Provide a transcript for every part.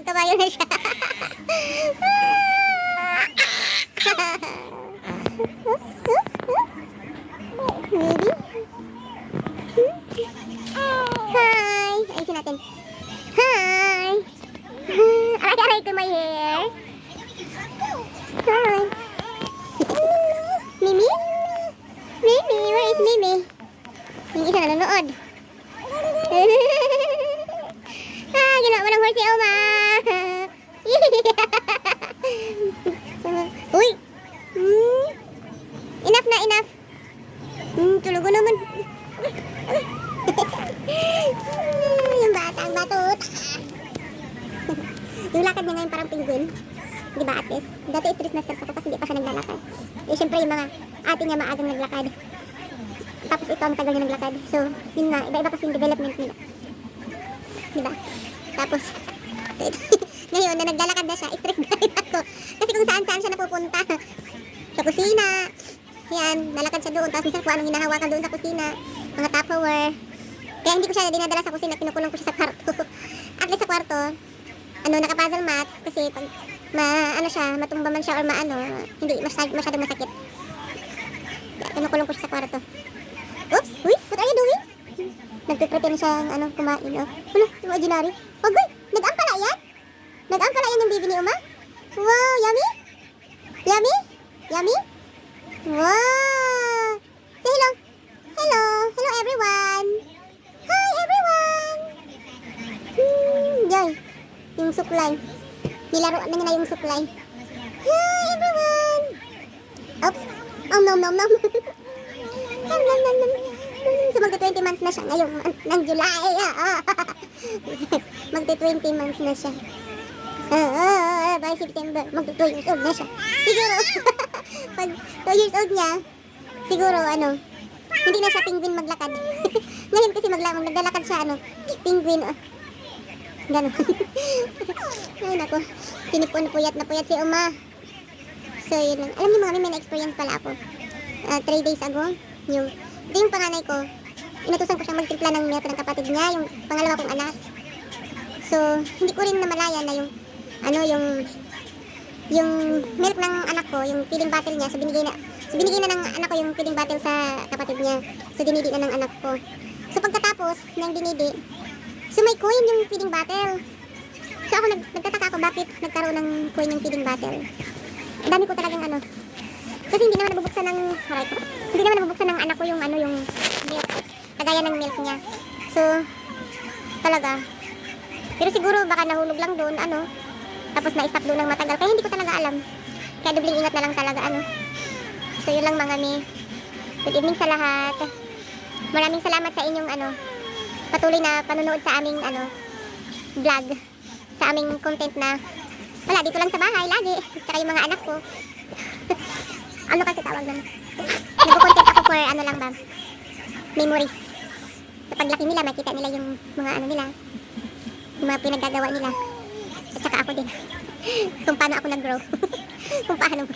nagkabayo na siya. Ready? Hi! Ayusin natin. Hi! Aray-aray to my hair. Hi! Mimi? Mimi? Where is Mimi? Yung isa nanonood. Ginawa mo ng horse si Oma. Uy! Enough na, enough. Tulugo naman. Yung batang batot. Yung lakad niya ngayon parang penguin. Di ba, Atis? Dati stress na stress ako kasi hindi pa siya naglalakad. Eh, syempre yung mga ate niya maagang naglakad. Tapos ito ang tagal niya naglakad. So, yun nga, iba-iba kasi yung development nila. Diba? Tapos, ngayon na naglalakad na siya, stress na rin ako. Kasi kung saan-saan siya napupunta. Sa kusina. Yan, lalakad siya doon. Tapos minsan kung anong hinahawakan doon sa kusina. Mga Tupperware. Kaya hindi ko siya dinadala sa kusina, kinukulong ko siya sa kwarto. At least sa kwarto, naka-puzzle mat. Kasi pag matumba man siya or hindi masyadong masakit. Kaya kinukulong ko siya sa kwarto. Oops! Uy! What are you doing? Nagpe-prepare siyang kumain. Wala, imaginary. Agoy! Nag-ampala yan? Nag-ampala yan yung baby ni Uma? Wow! Yummy? Yummy? Yummy? Wow! Say hello! Hello! Hello everyone! Hi everyone! Joy! Yung suklay. Nilaruan na nila yung suklay. Hi everyone! Oops! Nom nom nom! Nom nom nom nom! So magta-20 months na siya ngayong ng July. Magta-20 months na siya. By September, magta-2 years old na siya. Siguro, pag 2 years old niya, siguro hindi na siya penguin maglakad. Ngayon kasi maglalakad siya, penguin. Gano'n. Ay nako, sinipon puyat na puyat si Uma. So yun lang. Alam niyo mga may na-experience pala ako. 3 days ago, ito yung panganay ko, inutusan ko siyang magtimpla ng milk ng kapatid niya, yung pangalawa kong anak. So, hindi ko rin namalayan na yung milk ng anak ko, yung feeding bottle niya, so binigay na ng anak ko yung feeding bottle sa kapatid niya. So, dinidi na ng anak ko. So, pagkatapos ng dinidi, so may coin yung feeding bottle. So, ako nagtataka ako bakit nagkaroon ng coin yung feeding bottle. Ang dami ko talagang kasi hindi naman nabubuksan ng anak ko yung milk. Kagaya ng milk niya. So, talaga. Pero siguro baka nahulog lang doon, tapos na-stop doon ng matagal. Kaya hindi ko talaga alam. Kaya dubling ingat na lang talaga, So, yun lang mga mi. Good evening sa lahat. Maraming salamat sa inyong, patuloy na panonood sa aming, vlog. Sa aming content na, wala, dito lang sa bahay, lagi. Tsaka yung mga anak ko. Ano kasi tawag nun? Nag-content ako for lang ba? Memories. Sa paglaki nila, makita nila yung mga nila. Yung mga pinaggagawa nila. At saka ako din. Kung paano ako nag-grow. Kung paano.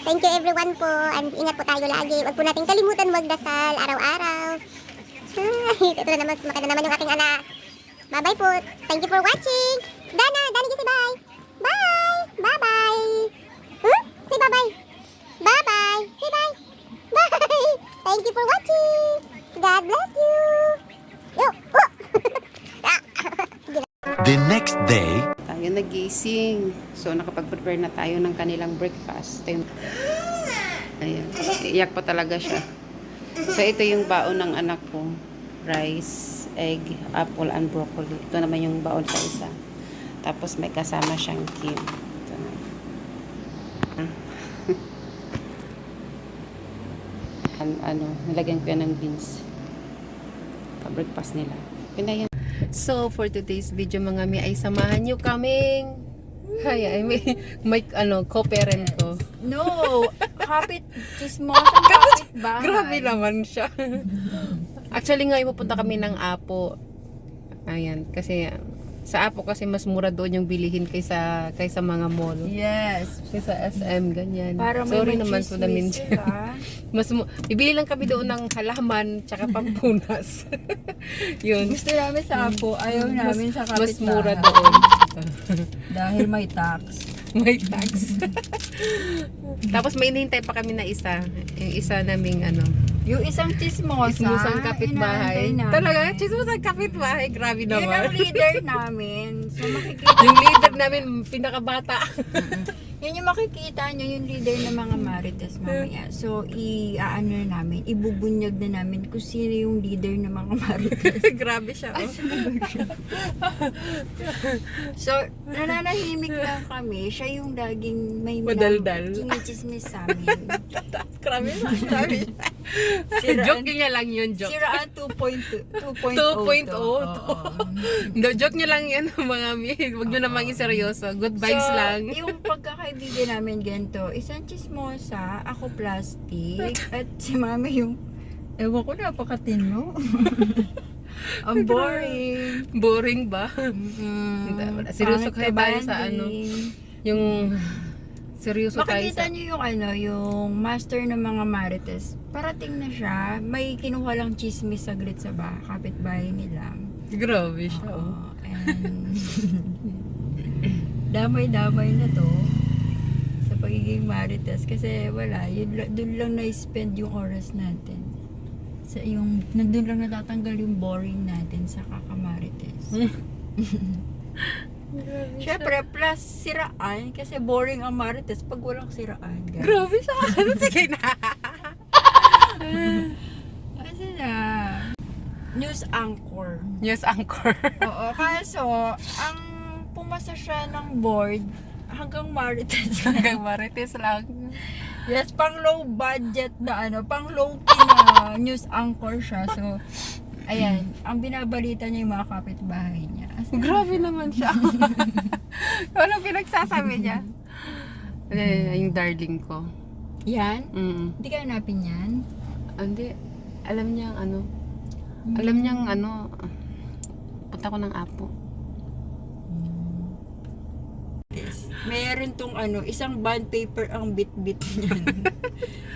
Thank you everyone po. And ingat po tayo lagi. Huwag po natin kalimutan magdasal araw-araw. Ito na naman. Sumakit na naman yung aking anak. Bye-bye po. Thank you for watching. Dana kasi bye. Bye. Bye-bye. Say bye-bye. Bye-bye. Say bye. Bye. Thank you for watching. God bless you. The next day, tayo nagising. So, nakapag-prepare na tayo ng kanilang breakfast. Ayan. Iyak pa talaga siya. So, ito yung baon ng anak ko. Rice, egg, apple, and broccoli. Ito naman yung baon sa isa. Tapos, may kasama siyang kim. Ito na. Nilagyan ko yan ng beans. Pa-breakfast nila. Yun na yan. So, for today's video mga mi ay samahan nyo kaming may co-parent ko. No! Kapit, chismosa kapit bahay. Grabe naman siya. Actually nga, pupunta kami ng Apo. Ayan, kasi sa Apo kasi mas mura doon yung bilihin kaysa mga mall. Yes. Kaysa SM, ganyan. Para may Sorry naman po namin sila. bibili lang kami doon ng halaman tsaka pampunas. Yun. Gusto namin sa Apo, ayaw namin sa kapit Mas mura bahay. doon. seryoso. Dahil may tax. May tax. Tapos may hinihintay pa kami na isa. Yung isa naming ano. Yung isang chismosa. Chismosang kapitbahay. inaantay namin. Talaga? Chismosang kapitbahay. Grabe Yun ang naman. leader namin. So makikita Yung leader namin, pinakabata. Yun yung makikita nyo, yung leader ng mga Marites mamaya. So, i-ano na namin, ibubunyag na namin kung sino yung leader ng mga Marites. Grabe siya. Oh. So, nananahimik lang kami. Siya yung laging may Madaldal. kinichismis sa amin. Grabe siya. Grabe siya. Joke niya lang yun, joke. Siraan 2.0. 2.0. Oo. No, joke niya lang yan, mga mi. Huwag nyo namang iseryoso. Good vibes So, lang. yung pagkakaibigan namin ganito, isang chismosa, ako plastic, at si mami yung, ewan ko, napakatino. Ang boring. Boring ba? Seryoso Pangit kayo tayo sa banding. ano? Yung seryoso tayo Makikita sa... niyo yung ano, yung master ng mga Marites. Parating na siya, may kinuha lang chismis saglit sa kapitbahay nila. Grabe siya. Oh. Oo, and damay-damay na to sa pagiging Marites kasi wala, doon lang na-spend yung oras natin. Sa yung nandun lang natatanggal yung boring natin sa kakamarites. Syempre, plus siraan kasi boring ang Marites pag walang siraan. Guys. Grabe siya. Sige na. Kasi na, news anchor. News anchor. Oo, kaso, ang pumasa siya ng board hanggang Marites. Hanggang Marites lang. Yes, pang low budget na ano, pang low key na news anchor siya. So, ayan, ang binabalita niya yung mga kapitbahay niya. Grabe naman siya. Ano pinagsasabi niya? Yung darling ko. Yan? Mm. Hindi ka hanapin yan? Hindi. Alam niya ano. Alam niyang ano. Punta ko ng apo. Meron tong ano, isang bond paper ang bit-bit niyan.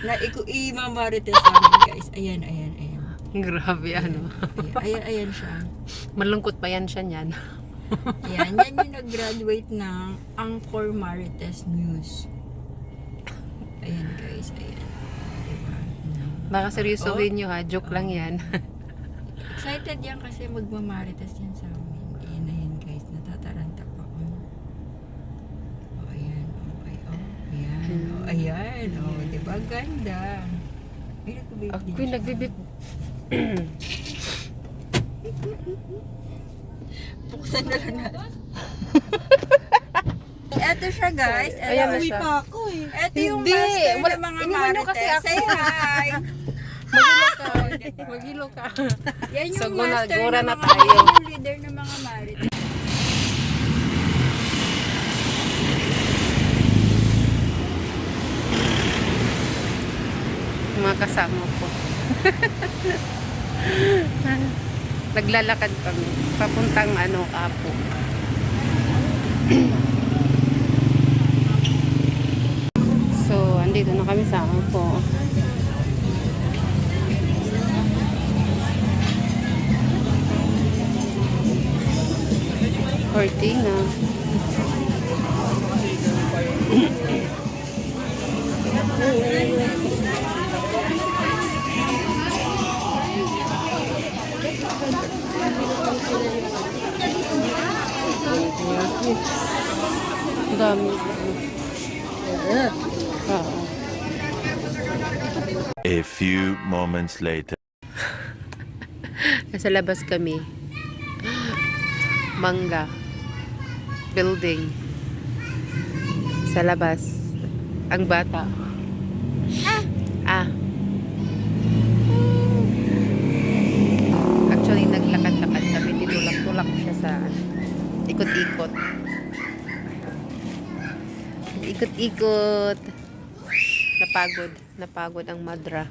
Na i-mamarites sa amin, guys. Ayan, ayan, ayan. Grabe ano. Ayan, ayan siya. Malungkot pa yan siya niyan. Yan, yan yung nag-graduate ng Anchor Marites News. Ayan guys, ayan. Diba? Baka seryosohin niyo ha. Joke lang yan. Excited yan kasi magmamarites yan sa amin. Ayan na yan guys, natataranta pa ako. Oh, ayan. Oh, ay, oh, ayan. Oh, ayan. Oh, diba? Ganda. May nag-vape din Ako'y siya. nagbibip. Buksan na lang natin. Eto siya guys. Eto Ayan na siya. Ito yung Hindi. master Wala- ng mga iniwan niyo kasi Marites. ako. Say hi! Maghilo ka. Maghilo ka. Yan yung So, master gura ng na mga tayo. yan yung leader ng mga Marites. Mga kasama ko. Naglalakad kami. Papuntang ano, Apo. So, andito na kami sa Apo. Cortina. Ang dami. Oo. A few moments later. Nasa labas kami. Mangga. Building. Sa labas. Ang bata. Ah. Actually, naglakad-lakad kami. Tinulak-tulak siya sa ikot-ikot. Ikot-ikot. Napagod. Napagod ang mudra.